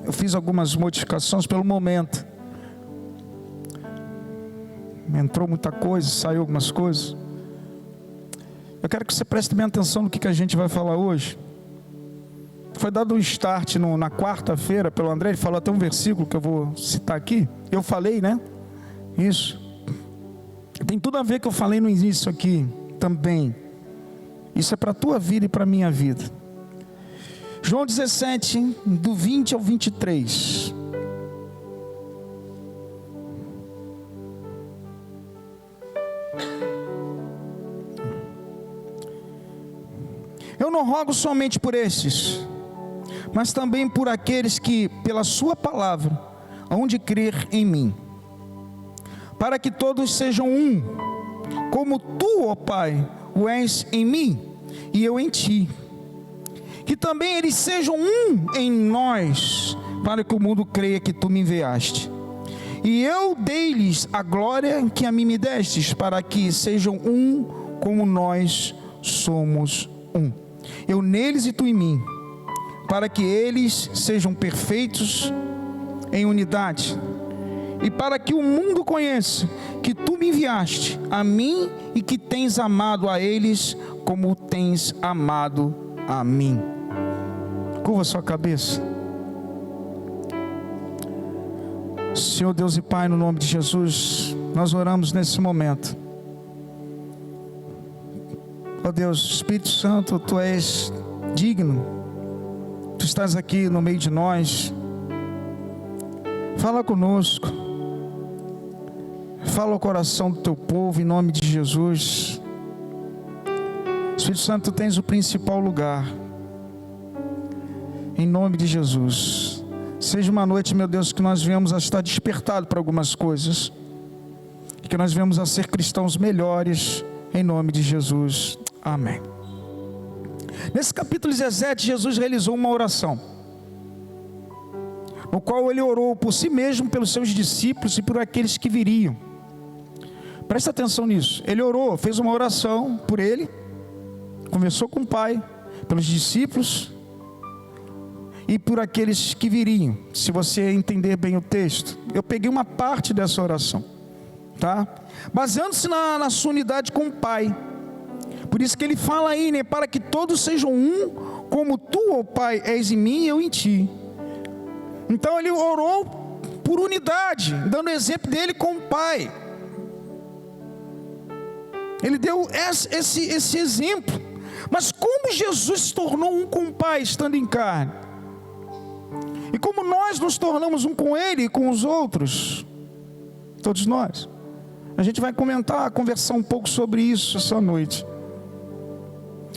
eu fiz algumas modificações pelo momento. Entrou muita coisa, saiu algumas coisas. Eu quero que você preste bem atenção no que a gente vai falar hoje. Foi dado um start na quarta-feira pelo André, ele falou até um versículo que eu vou citar aqui. Eu falei, né? Isso. Tem tudo a ver que eu falei no início aqui também. Isso é para a tua vida e para a minha vida. João 17, do 20 ao 23. Eu não rogo somente por estes, mas também por aqueles que, pela sua palavra, hão de crer em mim, para que todos sejam um, como tu, ó Pai, o és em mim, e eu em ti. Que também eles sejam um em nós, para que o mundo creia que tu me enviaste. E eu dei-lhes a glória que a mim me destes, para que sejam um, como nós somos um. Eu neles e tu em mim, para que eles sejam perfeitos em unidade, e para que o mundo conheça que tu me enviaste a mim e que tens amado a eles como tens amado a mim. Curva sua cabeça. Senhor Deus e Pai, no nome de Jesus, nós oramos nesse momento. Ó Deus, Espírito Santo, tu és digno, tu estás aqui no meio de nós. Fala conosco, fala ao coração do teu povo em nome de Jesus. Espírito Santo, tu tens o principal lugar, em nome de Jesus. Seja uma noite, meu Deus, que nós venhamos a estar despertados para algumas coisas, que nós venhamos a ser cristãos melhores, em nome de Jesus. Amém. Nesse capítulo 17, Jesus realizou uma oração, no qual ele orou por si mesmo, pelos seus discípulos e por aqueles que viriam. Presta atenção nisso. Ele orou, fez uma oração por ele, conversou com o Pai, pelos discípulos e por aqueles que viriam. Se você entender bem o texto, eu peguei uma parte dessa oração, tá? Baseando-se na sua unidade com o Pai. Por isso que ele fala aí, né? Para que todos sejam um, como tu, ó Pai, és em mim e eu em ti. Então ele orou por unidade, dando exemplo dele com o Pai. Ele deu esse exemplo. Mas como Jesus se tornou um com o Pai, estando em carne? E como nós nos tornamos um com Ele e com os outros? Todos nós. A gente vai conversar um pouco sobre isso essa noite.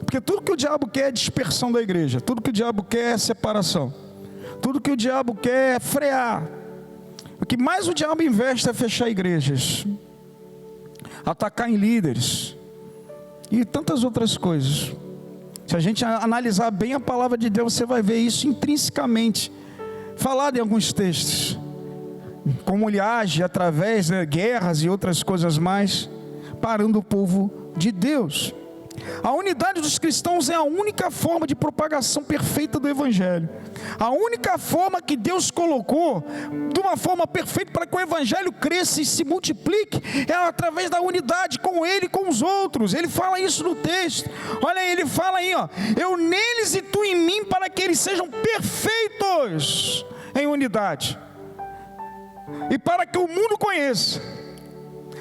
Porque tudo que o diabo quer é dispersão da igreja. Tudo que o diabo quer é separação. Tudo que o diabo quer é frear. O que mais o diabo investe é fechar igrejas, atacar em líderes e tantas outras coisas. Se a gente analisar bem a palavra de Deus, você vai ver isso intrinsecamente falado em alguns textos, como ele age através de guerras e outras coisas mais, parando o povo de Deus. A unidade dos cristãos é a única forma de propagação perfeita do Evangelho. A única forma que Deus colocou de uma forma perfeita para que o Evangelho cresça e se multiplique é através da unidade com Ele e com os outros. Ele fala isso no texto. Olha aí, ele fala aí, ó, eu neles e tu em mim, para que eles sejam perfeitos em unidade, e para que o mundo conheça.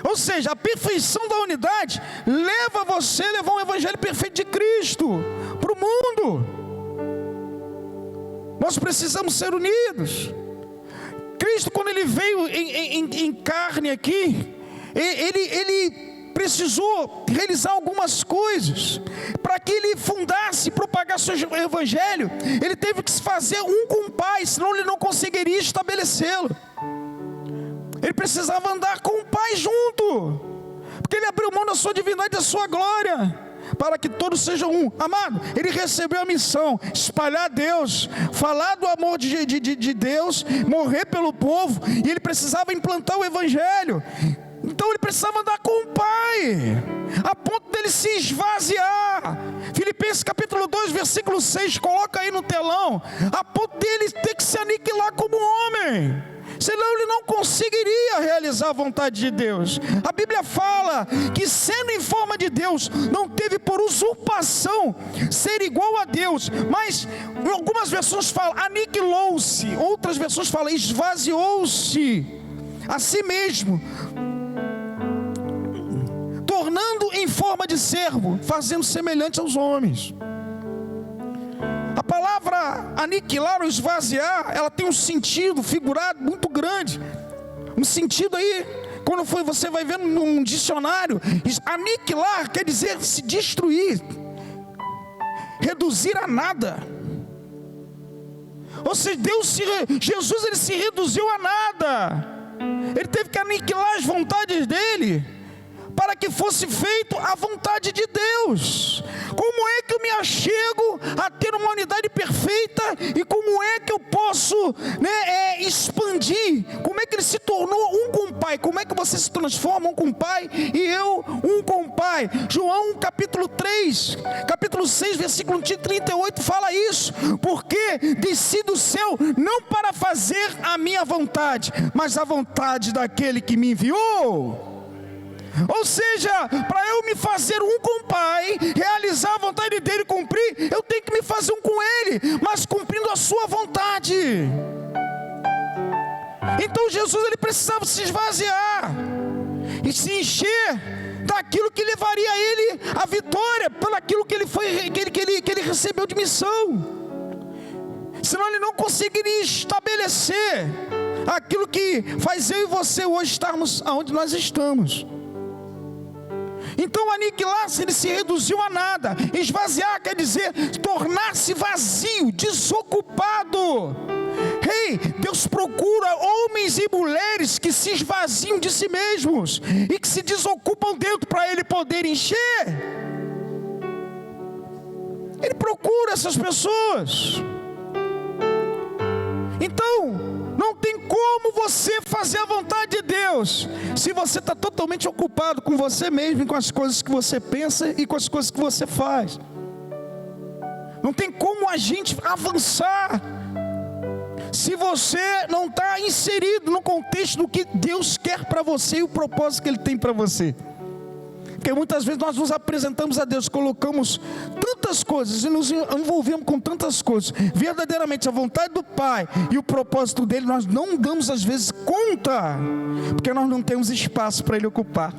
Ou seja, a perfeição da unidade leva você a levar um evangelho perfeito de Cristo para o mundo. Nós precisamos ser unidos. Cristo, quando ele veio em carne aqui, ele precisou realizar algumas coisas. Para que ele fundasse e propagasse o evangelho, ele teve que se fazer um com o Pai, senão ele não conseguiria estabelecê-lo. Ele precisava andar com o Pai junto, porque ele abriu mão da sua divindade e da sua glória, para que todos sejam um. Amado, ele recebeu a missão, espalhar Deus, falar do amor de Deus, morrer pelo povo, e ele precisava implantar o evangelho. Então ele precisava andar com o Pai, a ponto dele se esvaziar. Filipenses capítulo 2, versículo 6, coloca aí no telão. A ponto dele ter que se aniquilar com conseguiria realizar a vontade de Deus. A Bíblia fala que, sendo em forma de Deus, não teve por usurpação ser igual a Deus, mas em algumas versões fala aniquilou-se, outras versões falam esvaziou-se a si mesmo, tornando em forma de servo, fazendo semelhante aos homens. A palavra aniquilar ou esvaziar, ela tem um sentido figurado muito grande. Um sentido aí, quando você vai ver num dicionário, aniquilar quer dizer se destruir, reduzir a nada. Ou seja, Jesus ele se reduziu a nada. Ele teve que aniquilar as vontades dele, para que fosse feito a vontade de Deus. Como é que eu me achego a ter uma unidade perfeita? E como é que eu posso expandir? Como é que ele se tornou um com o Pai? Como é que você se transforma um com o Pai e eu um com o Pai? João capítulo 3, capítulo 6, versículo 38 fala isso. Porque desci do céu não para fazer a minha vontade, mas a vontade daquele que me enviou. Ou seja, para eu me fazer um com o Pai, realizar a vontade dele, cumprir, eu tenho que me fazer um com ele, mas cumprindo a sua vontade. Então Jesus ele precisava se esvaziar e se encher daquilo que levaria ele à vitória, pelo aquilo que ele recebeu de missão. Senão ele não conseguiria estabelecer aquilo que faz eu e você hoje estarmos aonde nós estamos. Então aniquilar-se, ele se reduziu a nada. Esvaziar quer dizer tornar-se vazio, desocupado. Deus procura homens e mulheres que se esvaziam de si mesmos e que se desocupam dentro para ele poder encher. Ele procura essas pessoas. Então, não tem como você fazer a vontade de Deus se você está totalmente ocupado com você mesmo, com as coisas que você pensa e com as coisas que você faz. Não tem como a gente avançar se você não está inserido no contexto do que Deus quer para você e o propósito que Ele tem para você. Porque muitas vezes nós nos apresentamos a Deus, colocamos tantas coisas e nos envolvemos com tantas coisas. Verdadeiramente a vontade do Pai e o propósito dele nós não damos às vezes conta, porque nós não temos espaço para Ele ocupar.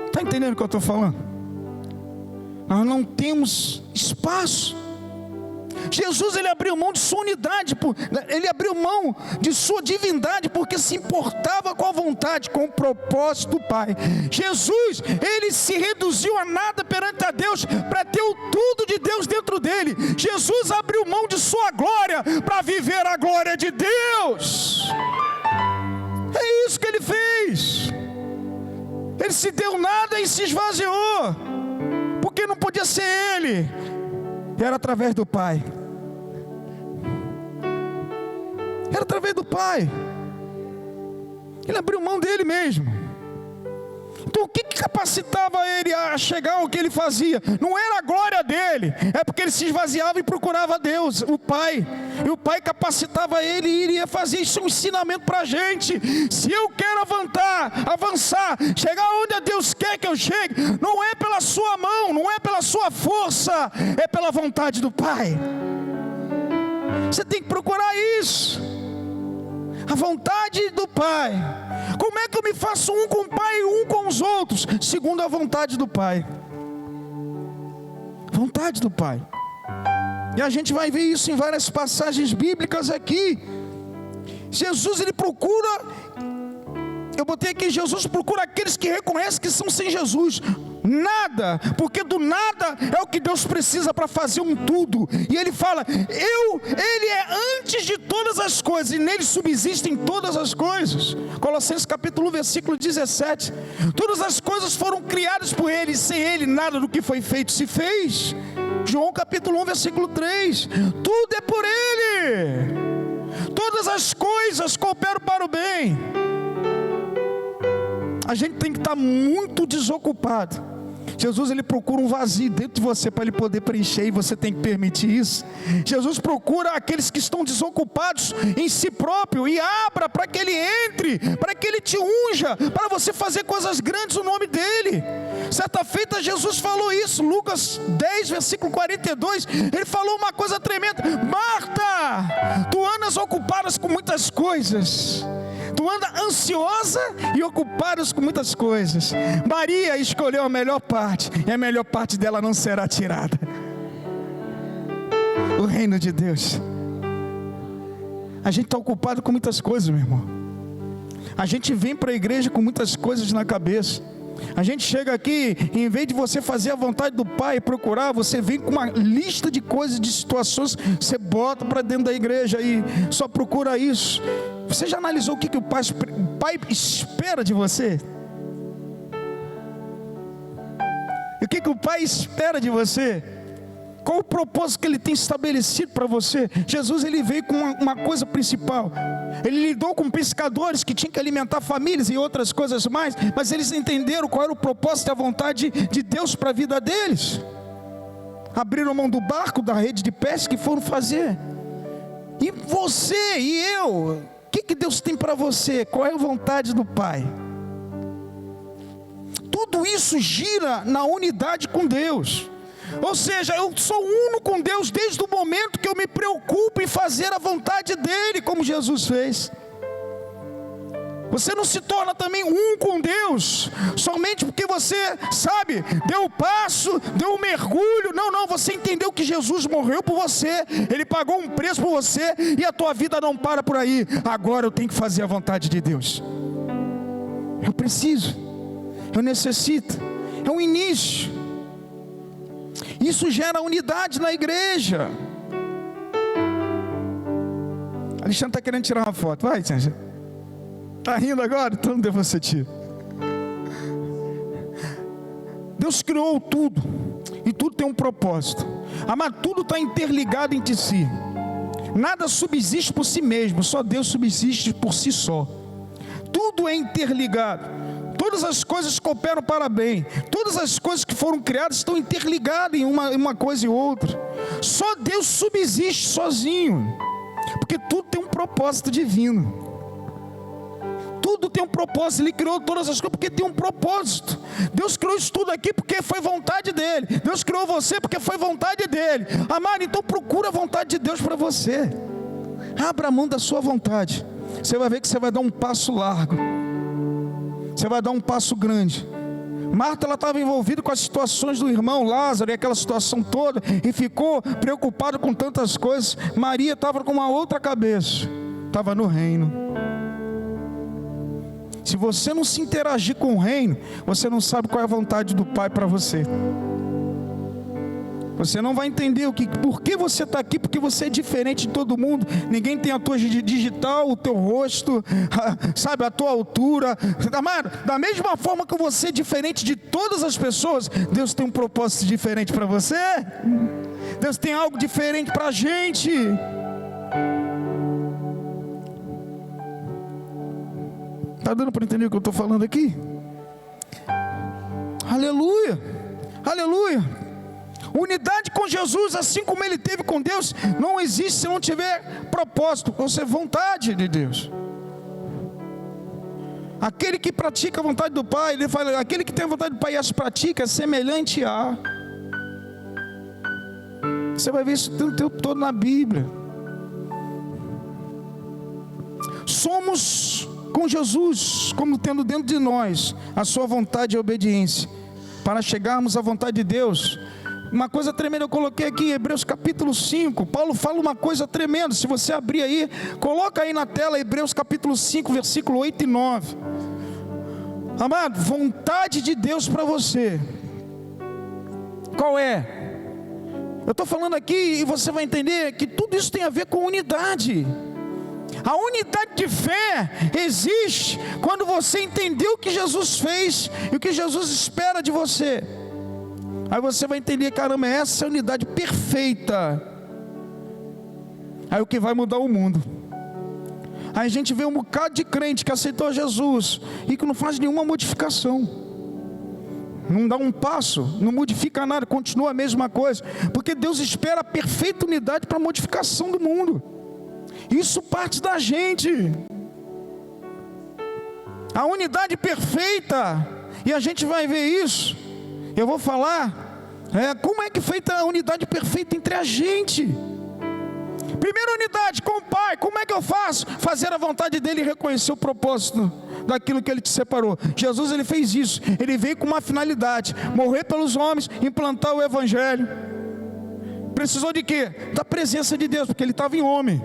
Está entendendo o que eu estou falando? Nós não temos espaço. Jesus ele abriu mão de sua unidade, ele abriu mão de sua divindade, porque se importava com a vontade, com o propósito do Pai. Jesus, ele se reduziu a nada perante a Deus, para ter o tudo de Deus dentro dele. Jesus abriu mão de sua glória, para viver a glória de Deus. É isso que ele fez. Ele se deu nada e se esvaziou, porque não podia ser ele, era através do Pai. Era através do Pai. Ele abriu mão dele mesmo. Então o que capacitava ele a chegar ao que ele fazia? Não era a glória dele, é porque ele se esvaziava e procurava Deus, o Pai. E o Pai capacitava ele e iria fazer. Isso é um ensinamento para a gente. Se eu quero avançar, chegar onde Deus quer que eu chegue, não é pela sua mão, não é pela sua força, é pela vontade do Pai. Você tem que procurar isso, a vontade do Pai. Como é que eu me faço um com o Pai e um com os outros? Segundo a vontade do Pai. Vontade do Pai. E a gente vai ver isso em várias passagens bíblicas aqui. Jesus ele procura, eu botei aqui, Jesus procura aqueles que reconhecem que são sem Jesus nada, porque do nada é o que Deus precisa para fazer um tudo. E ele fala, ele é antes de todas as coisas, e nele subsistem todas as coisas. Colossenses capítulo 1, versículo 17. Todas as coisas foram criadas por ele, e sem ele nada do que foi feito se fez. João capítulo 1, versículo 3. Tudo é por ele, todas as coisas cooperam para o bem. A gente tem que estar muito desocupado. Jesus, ele procura um vazio dentro de você para ele poder preencher, e você tem que permitir isso. Jesus procura aqueles que estão desocupados em si próprio, e abra para que ele entre, para que ele te unja, para você fazer coisas grandes no nome dele. Certa feita Jesus falou isso, Lucas 10, versículo 42, ele falou uma coisa tremenda: Marta, tu andas ocupadas com muitas coisas, tu anda ansiosa e ocupadas com muitas coisas. Maria escolheu a melhor parte, e a melhor parte dela não será tirada. O reino de Deus. A gente está ocupado com muitas coisas, meu irmão. A gente vem para a igreja com muitas coisas na cabeça. A gente chega aqui, e em vez de você fazer a vontade do Pai e procurar, você vem com uma lista de coisas, de situações, você bota para dentro da igreja e só procura isso. Você já analisou o que o Pai espera de você? E o que o Pai espera de você? Qual o propósito que Ele tem estabelecido para você? Jesus, Ele veio com uma coisa principal. Ele lidou com pescadores que tinham que alimentar famílias e outras coisas mais, mas eles entenderam qual era o propósito e a vontade de Deus para a vida deles. Abriram mão do barco, da rede de pesca, e foram fazer. E você e eu, o que Deus tem para você? Qual é a vontade do Pai? Tudo isso gira na unidade com Deus. Ou seja, eu sou uno com Deus desde o momento que eu me preocupo em fazer a vontade dEle, como Jesus fez. Você não se torna também um com Deus somente porque você, sabe, deu o passo, deu um mergulho. Não, você entendeu que Jesus morreu por você, Ele pagou um preço por você, e a tua vida não para por aí. Agora eu tenho que fazer a vontade de Deus. Eu preciso, eu necessito, é um início. Isso gera unidade na igreja. Alexandre está querendo tirar uma foto. Vai, Alexandre. Está rindo agora? Então não você tira. Deus criou tudo, e tudo tem um propósito. Mas tudo está interligado entre si. Nada subsiste por si mesmo, só Deus subsiste por si só. Tudo é interligado. Todas as coisas cooperam para bem. Todas as coisas que foram criadas estão interligadas em uma coisa e outra. Só Deus subsiste sozinho, porque tudo tem um propósito divino. Tudo tem um propósito. Ele criou todas as coisas porque tem um propósito. Deus criou isso tudo aqui porque foi vontade dEle. Deus criou você porque foi vontade dEle. Amado, então procura a vontade de Deus para você. Abra a mão da sua vontade. Você vai ver que você vai dar um passo largo. Você vai dar um passo grande. Marta, ela estava envolvida com as situações do irmão Lázaro e aquela situação toda, e ficou preocupada com tantas coisas. Maria estava com uma outra cabeça, estava no reino. Se você não se interagir com o reino, você não sabe qual é a vontade do Pai para você. Você não vai entender por que você está aqui, porque você é diferente de todo mundo. Ninguém tem a tua digital, o teu rosto, sabe, a tua altura. Da mesma forma que você é diferente de todas as pessoas, Deus tem um propósito diferente para você. Deus tem algo diferente para a gente. Está dando para entender o que eu estou falando aqui? Aleluia, aleluia. Unidade com Jesus, assim como Ele teve com Deus, não existe se não tiver propósito, ou seja, vontade de Deus. Aquele que pratica a vontade do Pai, ele fala, aquele que tem a vontade do Pai e as pratica, é semelhante a. Você vai ver isso o tempo todo na Bíblia. Somos com Jesus, como tendo dentro de nós a sua vontade e obediência, para chegarmos à vontade de Deus. Uma coisa tremenda eu coloquei aqui em Hebreus capítulo 5, Paulo fala uma coisa tremenda. Se você abrir aí, coloca aí na tela Hebreus capítulo 5, versículo 8 e 9. Amado, vontade de Deus para você, qual é? Eu estou falando aqui e você vai entender que tudo isso tem a ver com unidade. A unidade de fé existe quando você entendeu o que Jesus fez e o que Jesus espera de você. Aí você vai entender, caramba, essa é a unidade perfeita. Aí o que vai mudar o mundo. Aí a gente vê um bocado de crente que aceitou Jesus e que não faz nenhuma modificação. não dá um passo, não modifica nada, continua a mesma coisa, porque Deus espera a perfeita unidade para a modificação do mundo. Isso parte da gente, a unidade perfeita, e a gente vai ver isso. Eu vou falar como é que é feita a unidade perfeita entre a gente. Primeira unidade com o Pai. Como é que eu faço? Fazer a vontade dele e reconhecer o propósito daquilo que ele te separou. Jesus, ele fez isso. Ele veio com uma finalidade: morrer pelos homens, implantar o Evangelho. Precisou de quê? Da presença de Deus, porque ele estava em homem.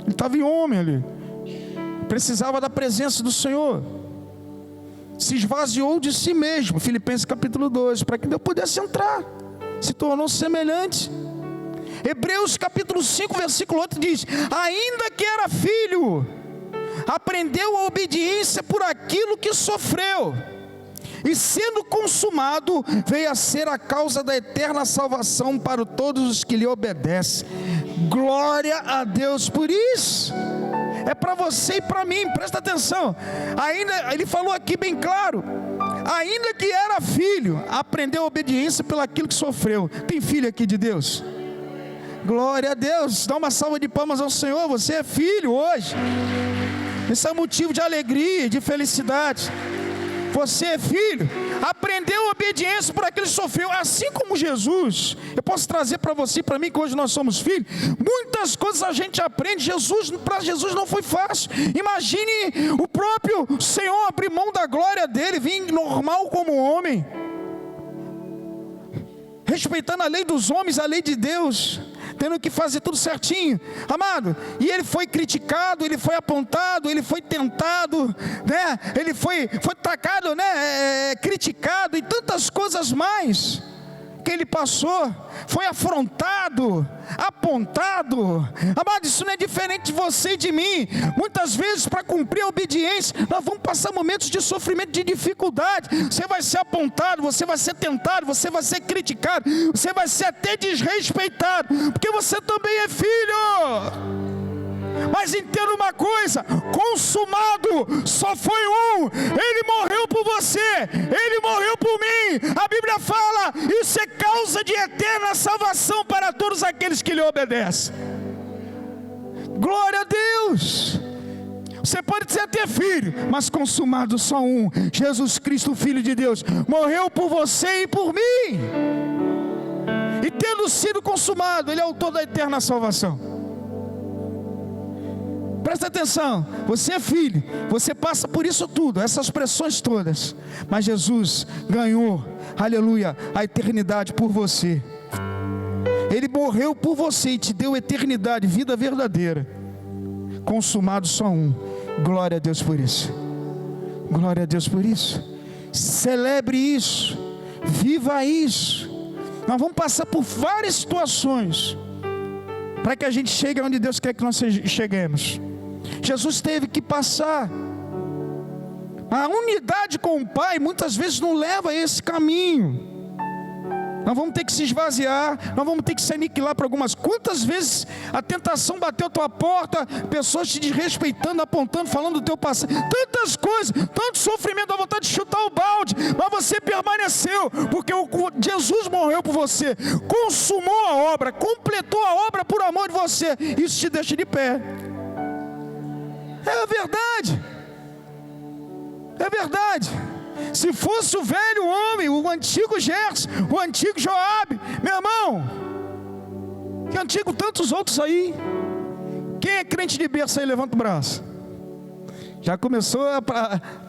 Ele estava em homem ali. Precisava da presença do Senhor. Se esvaziou de si mesmo. Filipenses capítulo 2, para que Deus pudesse entrar. Se tornou semelhante. Hebreus capítulo 5, versículo 8 diz: ainda que era filho, aprendeu a obediência por aquilo que sofreu, e sendo consumado, veio a ser a causa da eterna salvação para todos os que lhe obedecem. Glória a Deus por isso. É para você e para mim, presta atenção. Ainda, ele falou aqui bem claro: ainda que era filho, aprendeu a obediência pelo aquilo que sofreu. Tem filho aqui de Deus? Glória a Deus. Dá uma salva de palmas ao Senhor. Você é filho hoje. Esse é um motivo de alegria, de felicidade. Você é filho, aprendeu a obediência por aquilo que sofreu, assim como Jesus. Eu posso trazer para você e para mim, que hoje nós somos filhos. Muitas coisas a gente aprende. Para Jesus não foi fácil. Imagine o próprio Senhor abrir mão da glória dele, vir normal como homem, respeitando a lei dos homens, a lei de Deus, tendo que fazer tudo certinho, amado. E ele foi criticado, ele foi apontado, ele foi tentado, né? Ele foi tacado, né? Criticado e tantas coisas mais que ele passou. Foi afrontado, apontado. Amado, isso não é diferente de você e de mim. Muitas vezes, para cumprir a obediência, nós vamos passar momentos de sofrimento, de dificuldade. Você vai ser apontado, você vai ser tentado, você vai ser criticado, você vai ser até desrespeitado, porque você também é filho. Mas entenda uma coisa: consumado só foi um. Ele morreu por você, ele morreu por mim. A Bíblia fala: isso é causa de eterna salvação para todos aqueles que lhe obedecem. Glória a Deus. Você pode ser até filho, mas consumado só um. Jesus Cristo, Filho de Deus, morreu por você e por mim. E tendo sido consumado, ele é o autor da eterna salvação. Presta atenção, você é filho, você passa por isso tudo, essas pressões todas, mas Jesus ganhou, aleluia, a eternidade por você. Ele morreu por você e te deu eternidade, vida verdadeira. Consumado só um. Glória a Deus por isso. Glória a Deus por isso. Celebre isso, viva isso. Nós vamos passar por várias situações para que a gente chegue onde Deus quer que nós cheguemos. Jesus teve que passar. A unidade com o Pai muitas vezes não leva a esse caminho. Nós vamos ter que se esvaziar, nós vamos ter que se aniquilar para algumas. Quantas vezes a tentação bateu a tua porta, pessoas te desrespeitando, apontando, falando do teu passado, tantas coisas, tanto sofrimento, dá vontade de chutar o balde, mas você permaneceu, porque Jesus morreu por você, consumou a obra, completou a obra por amor de você. Isso te deixa de pé. É verdade. É verdade. Se fosse o velho homem, o antigo Gerson, o antigo Joabe, meu irmão, que antigo tantos outros aí. Quem é crente de berço aí, levanta o braço. Já começou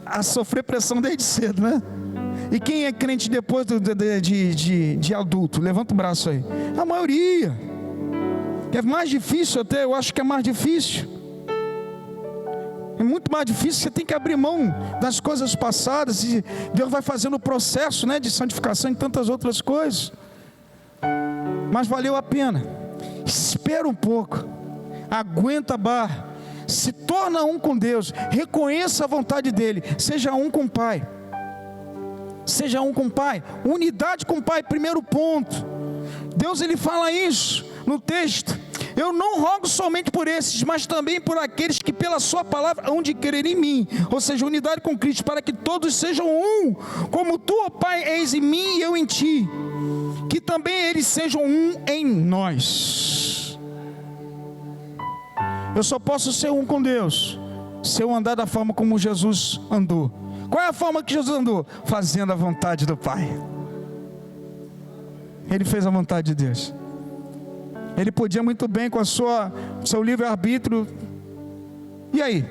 a sofrer pressão desde cedo, né? E quem é crente depois de adulto, levanta o braço aí. A maioria. É mais difícil até, eu acho que é mais difícil. É muito mais difícil, você tem que abrir mão das coisas passadas, e Deus vai fazendo o processo, né, de santificação e tantas outras coisas. Mas valeu a pena. Espera um pouco, aguenta a barra, se torna um com Deus, reconheça a vontade dEle, seja um com o Pai. Seja um com o Pai, unidade com o Pai, primeiro ponto. Deus, Ele fala isso no texto. eu não rogo somente por esses, mas também por aqueles que pela sua palavra hão de crer em mim, ou seja, unidade com Cristo, para que todos sejam um, como tu, ó Pai, és em mim e eu em ti, que também eles sejam um em nós. Eu só posso ser um com Deus se eu andar da forma como Jesus andou. Qual é a forma que Jesus andou? Fazendo a vontade do Pai. Ele fez a vontade de Deus. Ele podia muito bem com seu livre-arbítrio. E aí?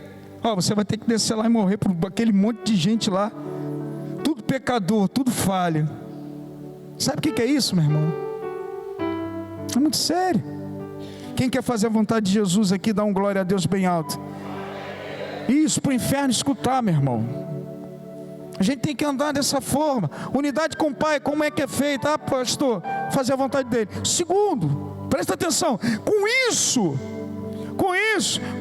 Você vai ter que descer lá e morrer por aquele monte de gente lá. Tudo pecador, tudo falho. Sabe o que é isso, meu irmão? É muito sério. Quem quer fazer a vontade de Jesus aqui, dá um glória a Deus bem alto. Isso, para o inferno escutar, meu irmão. A gente tem que andar dessa forma. Unidade com o Pai, como é que é feita? Pastor, fazer a vontade dele. Segundo, presta atenção, com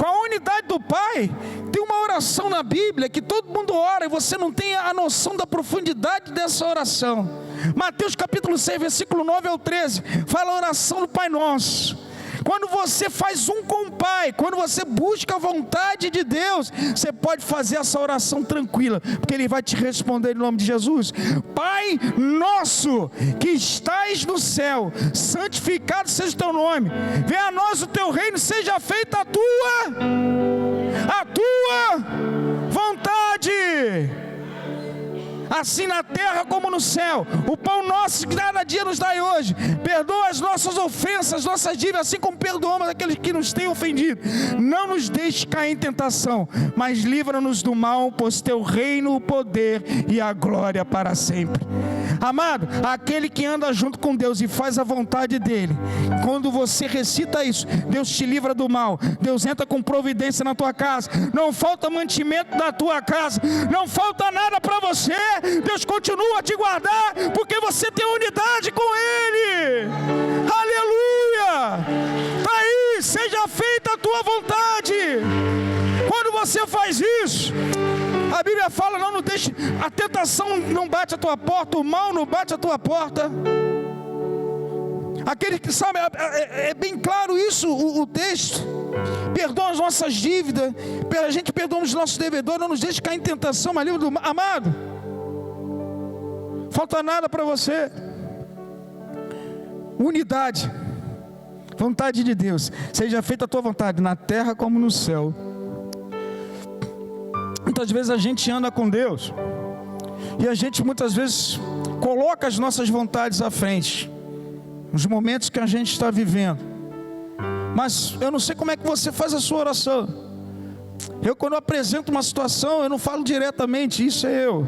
a unidade do Pai, tem uma oração na Bíblia que todo mundo ora e você não tem a noção da profundidade dessa oração. Mateus capítulo 6, versículo 9 ao 13, fala a oração do Pai Nosso. Quando você faz um com o Pai, quando você busca a vontade de Deus, você pode fazer essa oração tranquila, porque Ele vai te responder em nome de Jesus. Pai nosso, que estás no céu, santificado seja o teu nome, venha a nós o teu reino, seja feita a tua vontade, assim na terra como no céu. O pão nosso que cada dia nos dai hoje. Perdoa as nossas ofensas, nossas dívidas, assim como perdoamos aqueles que nos têm ofendido. Não nos deixe cair em tentação, mas livra-nos do mal, pois teu reino, o poder e a glória para sempre. Amado, aquele que anda junto com Deus e faz a vontade dele, quando você recita isso, Deus te livra do mal. Deus entra com providência na tua casa. Não falta mantimento na tua casa, não falta nada para você. Deus continua a te guardar, porque você tem unidade com Ele. Aleluia! Está aí, seja feita a tua vontade. Quando você faz isso, a Bíblia fala, não deixe, a tentação não bate a tua porta, o mal não bate a tua porta. Aquele que sabe, é bem claro isso, o texto. Perdoa as nossas dívidas, a gente perdoa os nossos devedores, não nos deixe cair em tentação, mas livre do mal. Amado, falta nada para você. Unidade, vontade de Deus, seja feita a tua vontade, na terra como no céu. Muitas vezes a gente anda com Deus e a gente muitas vezes coloca as nossas vontades à frente, nos momentos que a gente está vivendo. Mas eu não sei como é que você faz a sua oração. Quando eu apresento uma situação, eu não falo diretamente, isso é eu.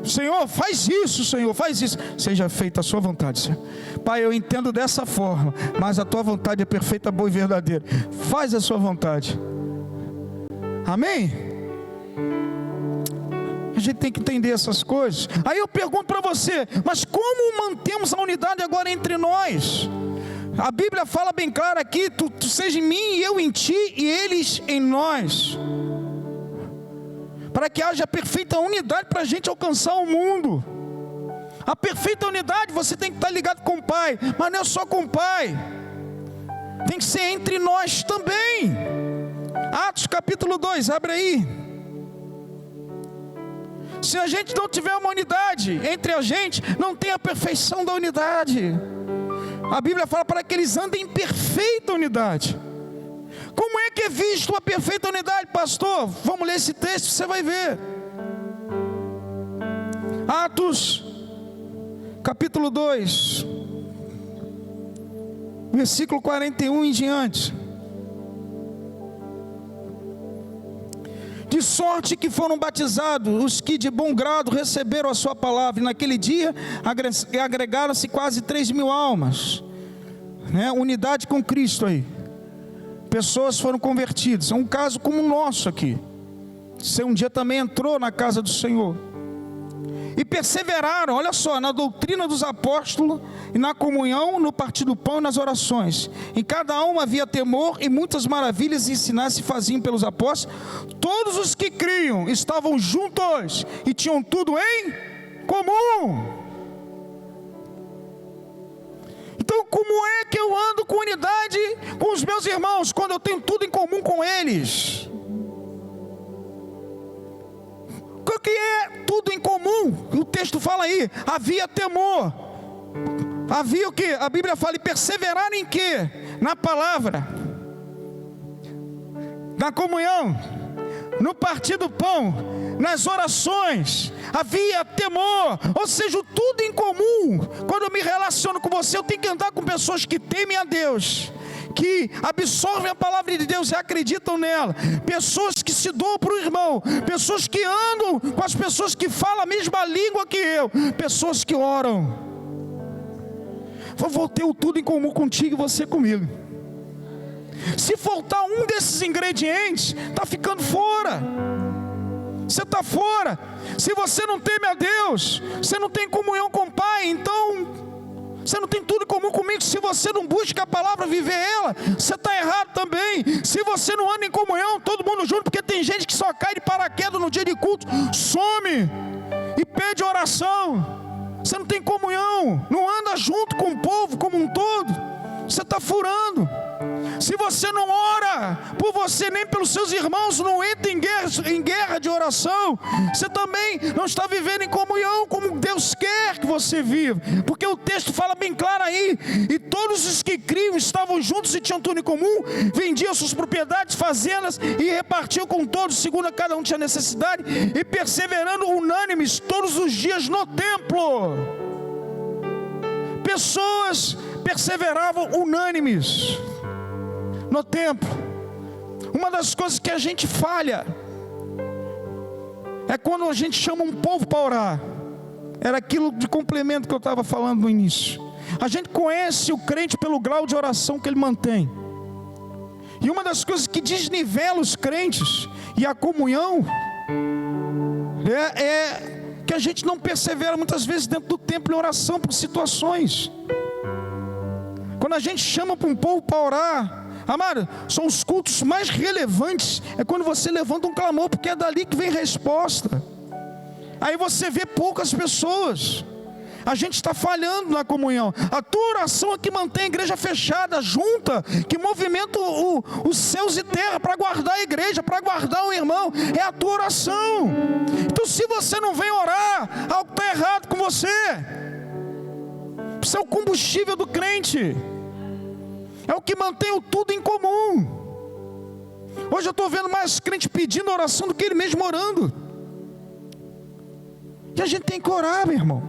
Senhor, faz isso, Senhor, faz isso. Seja feita a sua vontade, Senhor. Pai, eu entendo dessa forma, mas a tua vontade é perfeita, boa e verdadeira. Faz a sua vontade. Amém? A gente tem que entender essas coisas. Aí eu pergunto para você, mas como mantemos a unidade agora entre nós? A Bíblia fala bem claro aqui, tu seja em mim e eu em ti e eles em nós, para que haja perfeita unidade para a gente alcançar o mundo. A perfeita unidade, você tem que estar ligado com o Pai, mas não é só com o Pai, tem que ser entre nós também. Atos capítulo 2, abre aí. Se a gente não tiver uma unidade entre a gente, não tem a perfeição da unidade. A Bíblia fala para que eles andem em perfeita unidade. Como é que é visto a perfeita unidade, pastor? Vamos ler esse texto, você vai ver. Atos capítulo 2, versículo 41 em diante. De sorte que foram batizados os que de bom grado receberam a sua palavra, e naquele dia agregaram-se quase 3.000 almas, né? Unidade com Cristo aí. Pessoas foram convertidas. É um caso como o nosso aqui. Você um dia também entrou na casa do Senhor e perseveraram, olha só, na doutrina dos apóstolos e na comunhão, no partir do pão e nas orações. Em cada alma havia temor, e muitas maravilhas e sinais se faziam pelos apóstolos. Todos os que criam estavam juntos e tinham tudo em comum. Então, como é que eu ando com unidade com os meus Meus irmãos, quando eu tenho tudo em comum com eles, o que é tudo em comum? O texto fala aí, havia temor. Havia o que? A Bíblia fala, e perseverar em quê? Na palavra, na comunhão, no partir do pão, nas orações. Havia temor, ou seja, tudo em comum. Quando eu me relaciono com você, eu tenho que andar com pessoas que temem a Deus, que absorvem a palavra de Deus e acreditam nela, pessoas que se doam para o irmão, pessoas que andam com as pessoas que falam a mesma língua que eu, pessoas que oram. Vou ter o tudo em comum contigo e você comigo. Se faltar um desses ingredientes, está ficando fora. Você está fora. Se você não teme a Deus, você não tem comunhão com o Pai, então você não tem tudo em comum comigo. Se você não busca a palavra, viver ela, você está errado também. Se você não anda em comunhão, todo mundo junto, porque tem gente que só cai de paraquedas no dia de culto, some e pede oração. Você não tem comunhão, não anda junto com o povo como um todo, você está furando. Se você não ora por você nem pelos seus irmãos, não entra em guerra de oração, você também não está vivendo em comunhão como Deus quer que você viva, porque o texto fala bem claro aí, e todos os que criam estavam juntos e tinham tudo em comum, vendiam suas propriedades, fazendas e repartiam com todos, segundo cada um tinha necessidade, e perseverando unânimes todos os dias no templo. Pessoas perseveravam unânimes no templo. Uma das coisas que a gente falha é quando a gente chama um povo para orar. Era aquilo de complemento que eu estava falando no início. A gente conhece o crente pelo grau de oração que ele mantém. E uma das coisas que desnivela os crentes e a comunhão é que a gente não persevera muitas vezes dentro do templo em oração por situações. Quando a gente chama para um povo para orar, amado, são os cultos mais relevantes, é quando você levanta um clamor, porque é dali que vem resposta. Aí você vê poucas pessoas. A gente está falhando na comunhão. A tua oração é que mantém a igreja fechada, junta, que movimenta os céus e terra para guardar a igreja, para guardar o irmão. É a tua oração. Então, se você não vem orar, algo está errado com você. Isso é o combustível do crente. É o que mantém o tudo em comum. Hoje eu estou vendo mais crente pedindo oração do que ele mesmo orando. E a gente tem que orar, meu irmão.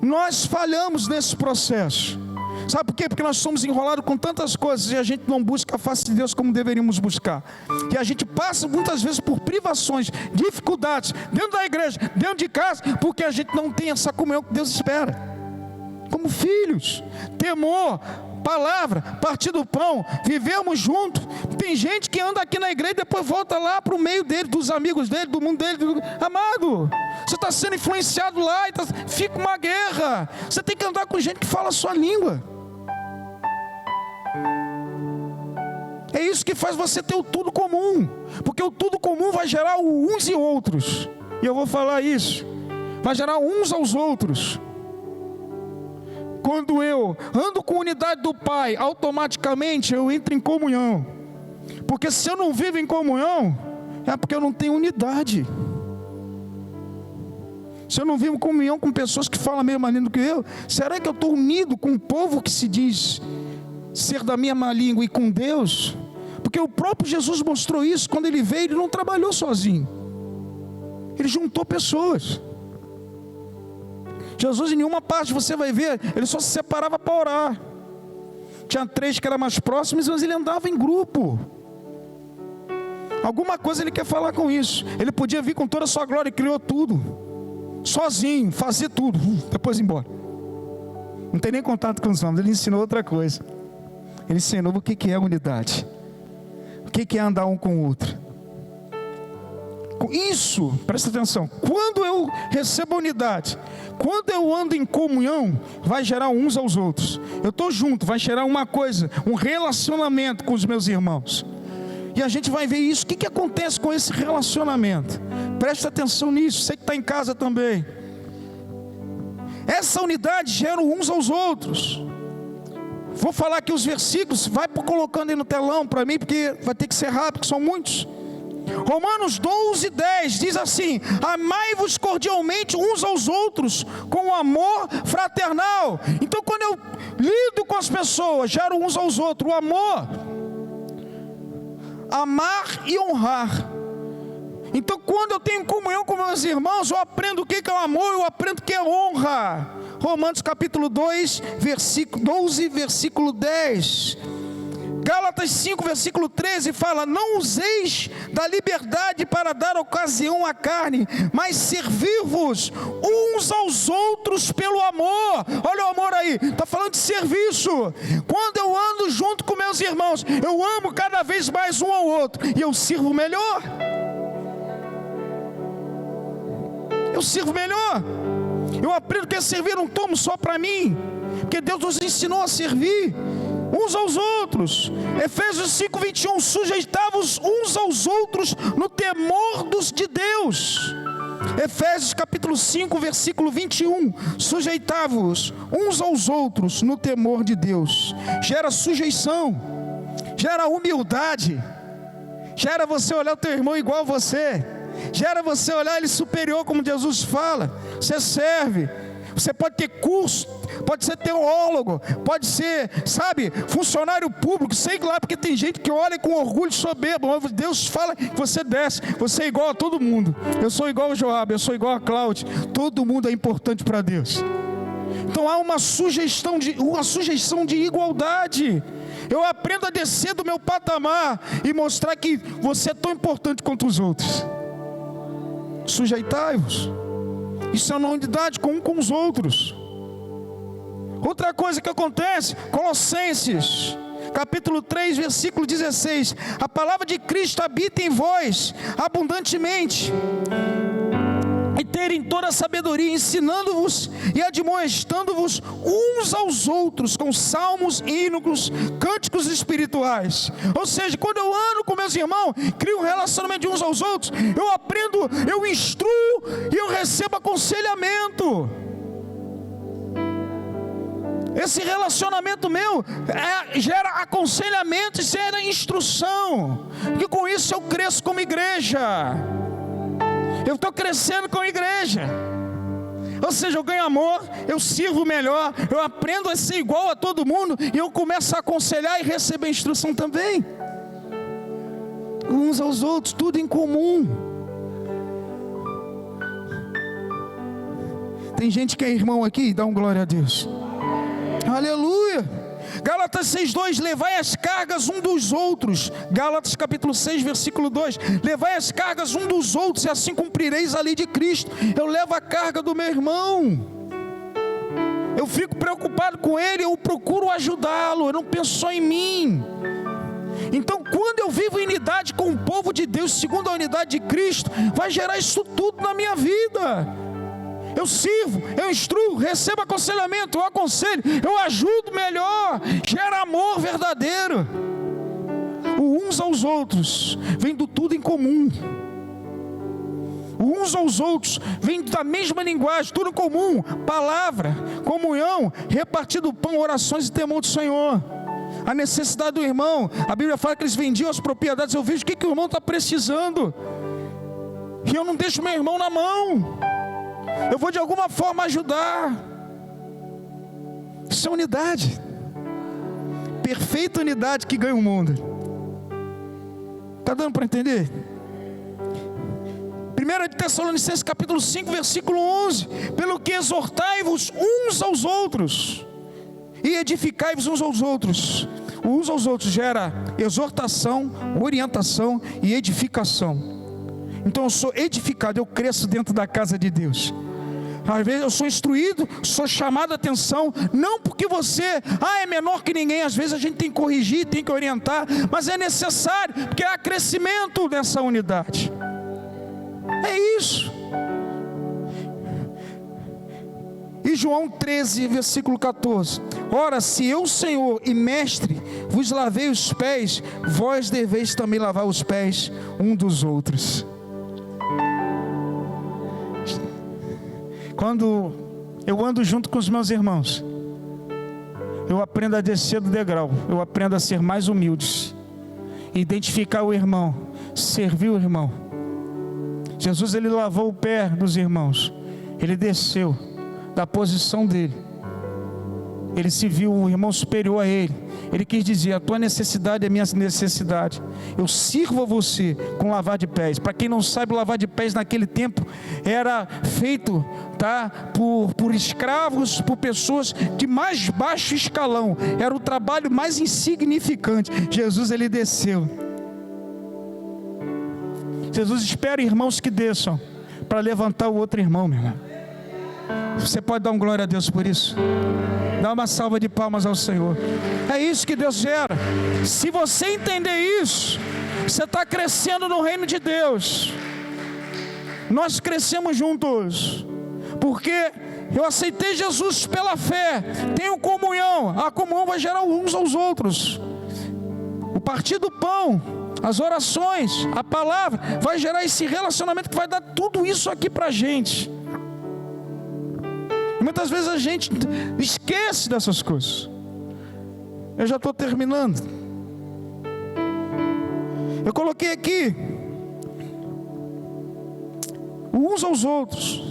Nós falhamos nesse processo. Sabe por quê? Porque nós somos enrolados com tantas coisas e a gente não busca a face de Deus como deveríamos buscar. E a gente passa muitas vezes por privações, dificuldades, dentro da igreja, dentro de casa, porque a gente não tem essa comunhão que Deus espera. Como filhos, temor, palavra, partir do pão, vivemos juntos. Tem gente que anda aqui na igreja e depois volta lá para o meio dele, dos amigos dele, do mundo dele. Amado, você está sendo influenciado lá e fica uma guerra. Você tem que andar com gente que fala a sua língua. É isso que faz você ter o tudo comum, porque o tudo comum vai gerar uns e outros. E eu vou falar isso, vai gerar uns aos outros. Quando eu ando com a unidade do Pai, automaticamente eu entro em comunhão. Porque se eu não vivo em comunhão, é porque eu não tenho unidade. Se eu não vivo em comunhão com pessoas que falam a mesma língua que eu, será que eu estou unido com o povo que se diz ser da mesma língua e com Deus? Porque o próprio Jesus mostrou isso. Quando ele veio, ele não trabalhou sozinho, ele juntou pessoas. Jesus, em nenhuma parte você vai ver, ele só se separava para orar. Tinha 3 que eram mais próximos, mas ele andava em grupo. Alguma coisa ele quer falar com isso. Ele podia vir com toda a sua glória e criou tudo, sozinho, fazer tudo, depois ir embora. Não tem nem contato com os homens. Ele ensinou outra coisa. Ele ensinou o que é unidade, o que é andar um com o outro. Isso, presta atenção, quando eu recebo a unidade, quando eu ando em comunhão, vai gerar uns aos outros. Eu estou junto, vai gerar uma coisa, um relacionamento com os meus irmãos. E a gente vai ver isso. O que acontece com esse relacionamento? Presta atenção nisso, você que está em casa também. Essa unidade gera uns aos outros. Vou falar aqui os versículos, vai colocando aí no telão para mim, porque vai ter que ser rápido, são muitos. Romanos 12:10 diz assim: amai-vos cordialmente uns aos outros com amor fraternal. Então quando eu lido com as pessoas, gero uns aos outros o amor, amar e honrar. Então quando eu tenho comunhão com meus irmãos, eu aprendo o que é o amor, eu aprendo o que é honra. Romanos capítulo 2, versículo 12, versículo 10. Gálatas 5, versículo 13 fala: não useis da liberdade para dar ocasião à carne, mas servir-vos uns aos outros pelo amor. Olha o amor aí, está falando de serviço. Quando eu ando junto com meus irmãos, eu amo cada vez mais um ao outro, e eu sirvo melhor. Eu sirvo melhor. Eu aprendo que é servir, não tomo só para mim, porque Deus nos ensinou a servir uns aos outros. Efésios 5:21, sujeitavos uns aos outros no temor de Deus. Efésios capítulo 5, versículo 21, sujeitavos uns aos outros no temor de Deus. Gera sujeição, gera humildade, gera você olhar o teu irmão igual a você, gera você olhar ele superior, como Jesus fala. Você serve. Você pode ter curso, pode ser teólogo, pode ser, sabe, funcionário público, sei lá, porque tem gente que olha com orgulho soberbo, mas Deus fala que você desce, você é igual a todo mundo. Eu sou igual a Joab, eu sou igual a Cláudio, todo mundo é importante para Deus. Então há uma sujeição de igualdade. Eu aprendo a descer do meu patamar e mostrar que você é tão importante quanto os outros. Sujeitai-vos. Isso é uma unidade com os outros. Outra coisa que acontece, Colossenses capítulo 3, versículo 16: a palavra de Cristo habita em vós abundantemente, e terem toda a sabedoria, ensinando-vos e admoestando-vos uns aos outros com salmos, hinos, cânticos espirituais. Ou seja, quando eu ando com meus irmãos, crio um relacionamento de uns aos outros, eu aprendo, eu instruo e eu recebo aconselhamento. Esse relacionamento meu gera aconselhamento e gera instrução, porque com isso eu cresço como igreja. Eu estou crescendo com a igreja. Ou seja, eu ganho amor, eu sirvo melhor, eu aprendo a ser igual a todo mundo, e eu começo a aconselhar e receber instrução também. Uns aos outros, tudo em comum. Tem gente que é irmão aqui, dá um glória a Deus. Aleluia. Gálatas 6:2, levai as cargas um dos outros. Gálatas capítulo 6, versículo 2, levai as cargas um dos outros, e assim cumprireis a lei de Cristo. Eu levo a carga do meu irmão, eu fico preocupado com ele, eu procuro ajudá-lo, eu não penso só em mim. Então quando eu vivo em unidade com o povo de Deus, segundo a unidade de Cristo, vai gerar isso tudo na minha vida. Eu sirvo, eu instruo, recebo aconselhamento, eu aconselho, eu ajudo melhor, gera amor verdadeiro. O uns aos outros vem do tudo em comum. O uns aos outros vem da mesma linguagem, tudo em comum, palavra, comunhão, repartido pão, orações e temor do Senhor. A necessidade do irmão, a Bíblia fala que eles vendiam as propriedades. Eu vejo o que o irmão está precisando, e eu não deixo meu irmão na mão. Eu vou de alguma forma ajudar. Isso é unidade, perfeita unidade que ganha o mundo. Está dando para entender? 1 de Tessalonicenses capítulo 5, versículo 11: pelo que exortai-vos uns aos outros e edificai-vos uns aos outros. O uns aos outros gera exortação, orientação e edificação. Então eu sou edificado, eu cresço dentro da casa de Deus. Às vezes eu sou instruído, sou chamado a atenção, não porque você é menor que ninguém. Às vezes a gente tem que corrigir, tem que orientar, mas é necessário, porque há crescimento nessa unidade. É isso. E João 13, versículo 14: ora, se eu, Senhor e Mestre, vos lavei os pés, vós deveis também lavar os pés um dos outros. Quando eu ando junto com os meus irmãos, eu aprendo a descer do degrau, eu aprendo a ser mais humilde, identificar o irmão, servir o irmão. Jesus, ele lavou o pé dos irmãos, ele desceu da posição dele, ele se viu um irmão superior a ele, ele quis dizer: a tua necessidade é a minha necessidade, eu sirvo a você com lavar de pés. Para quem não sabe, lavar de pés naquele tempo era feito, por escravos, por pessoas de mais baixo escalão, era o trabalho mais insignificante. Jesus, ele desceu. Jesus espera irmãos que desçam para levantar o outro irmão, meu irmão. Você pode dar um glória a Deus por isso? Dá uma salva de palmas ao Senhor. É isso que Deus gera. Se você entender isso, você está crescendo no reino de Deus. Nós crescemos juntos, porque eu aceitei Jesus pela fé, tenho comunhão, a comunhão vai gerar uns aos outros. O partir do pão, as orações, a palavra, vai gerar esse relacionamento que vai dar tudo isso aqui para a gente. Muitas vezes a gente esquece dessas coisas. Eu já estou terminando. Eu coloquei aqui uns aos outros.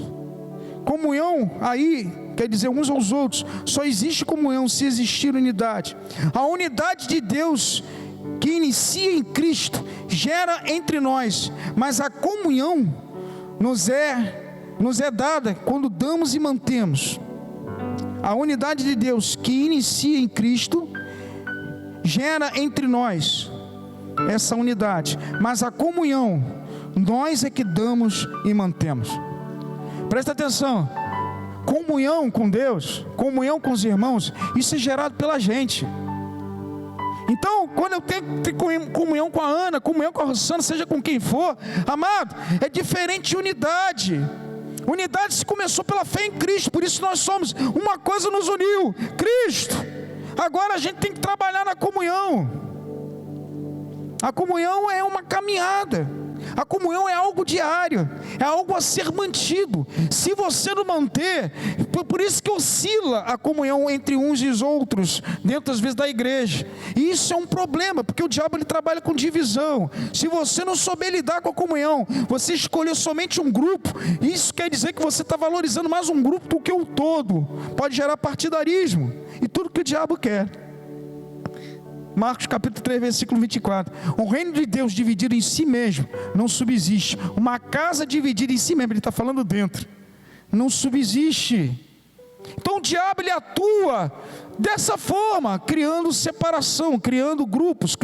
Comunhão aí quer dizer uns aos outros. Só existe comunhão se existir unidade. A unidade de Deus que inicia em Cristo gera entre nós, mas a comunhão nos é dada quando damos e mantemos. A unidade de Deus que inicia em Cristo gera entre nós essa unidade, mas a comunhão nós é que damos e mantemos. Presta atenção, comunhão com Deus, comunhão com os irmãos, isso é gerado pela gente. Então, quando eu tenho comunhão com a Ana, comunhão com a Rosana, seja com quem for, amado, é diferente de unidade. Unidade se começou pela fé em Cristo, por isso nós somos, uma coisa nos uniu, Cristo. Agora a gente tem que trabalhar na comunhão. A comunhão é uma caminhada. A comunhão é algo diário, é algo a ser mantido. Se você não manter, por isso que oscila a comunhão entre uns e os outros, dentro às vezes da igreja. E isso é um problema, porque o diabo ele trabalha com divisão. Se você não souber lidar com a comunhão, você escolheu somente um grupo, isso quer dizer que você está valorizando mais um grupo do que o todo. Pode gerar partidarismo e tudo que o diabo quer. Marcos capítulo 3, versículo 24. O reino de Deus dividido em si mesmo não subsiste. Uma casa dividida em si mesmo, ele está falando dentro, não subsiste. Então o diabo ele atua dessa forma, criando separação, criando grupos,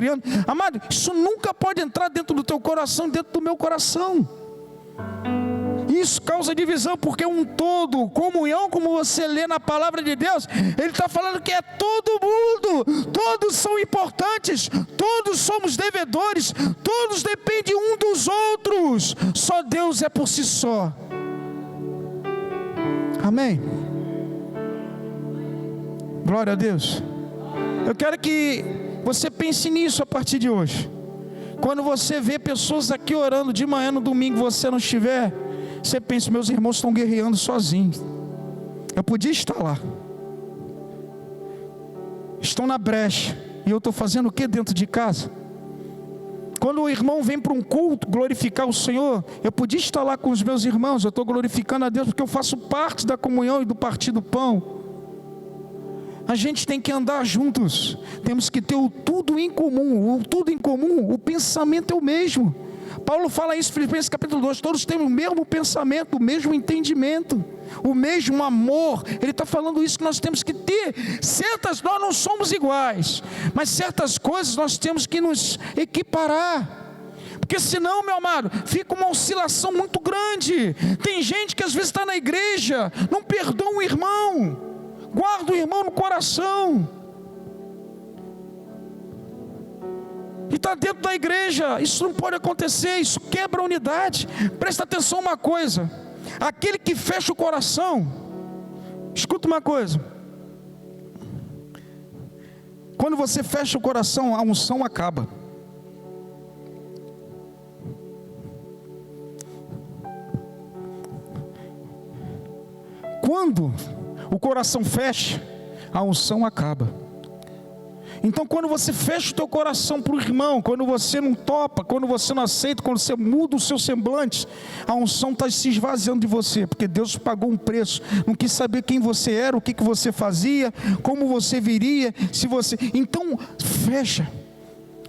amado, isso nunca pode entrar dentro do teu coração, dentro do meu coração. Isso causa divisão, porque é um todo. Comunhão, como você lê na palavra de Deus, ele está falando que é todo mundo, todos são importantes, todos somos devedores, todos dependem um dos outros, só Deus é por si só. Amém? Glória a Deus. Eu quero que você pense nisso a partir de hoje. Quando você vê pessoas aqui orando de manhã no domingo, você não estiver, você pensa: meus irmãos estão guerreando sozinhos, eu podia estar lá, estão na brecha, e eu estou fazendo o que dentro de casa? Quando o irmão vem para um culto glorificar o Senhor, eu podia estar lá com os meus irmãos, eu estou glorificando a Deus, porque eu faço parte da comunhão e do partir do pão. A gente tem que andar juntos, temos que ter o tudo em comum, o pensamento é o mesmo. Paulo fala isso em Filipenses capítulo 2, todos têm o mesmo pensamento, o mesmo entendimento, o mesmo amor. Ele está falando isso, que nós temos que ter. Nós não somos iguais, mas certas coisas nós temos que nos equiparar, porque senão, meu amado, fica uma oscilação muito grande. Tem gente que às vezes está na igreja, não perdoa o irmão, guarda o irmão no coração, e está dentro da igreja. Isso não pode acontecer, isso quebra a unidade. Presta atenção uma coisa, aquele que fecha o coração, escuta uma coisa, quando você fecha o coração, a unção acaba. Quando o coração fecha, a unção acaba. Então, quando você fecha o teu coração para o irmão, quando você não topa, quando você não aceita, quando você muda o seu semblante, a unção está se esvaziando de você, porque Deus pagou um preço, não quis saber quem você era, o que você fazia, como você viria, se você... Então, fecha.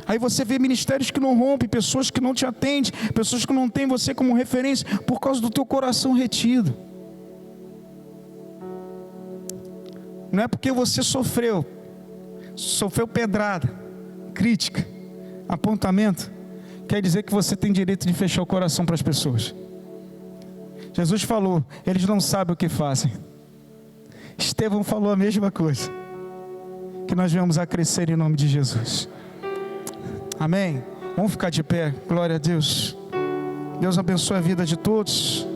Aí você vê ministérios que não rompem, pessoas que não te atendem, pessoas que não têm você como referência, por causa do teu coração retido. Não é porque você sofreu pedrada, crítica, apontamento, quer dizer que você tem direito de fechar o coração para as pessoas. Jesus falou, eles não sabem o que fazem. Estevão falou a mesma coisa. Que nós venhamos a crescer em nome de Jesus. Amém? Vamos ficar de pé, glória a Deus. Deus abençoe a vida de todos.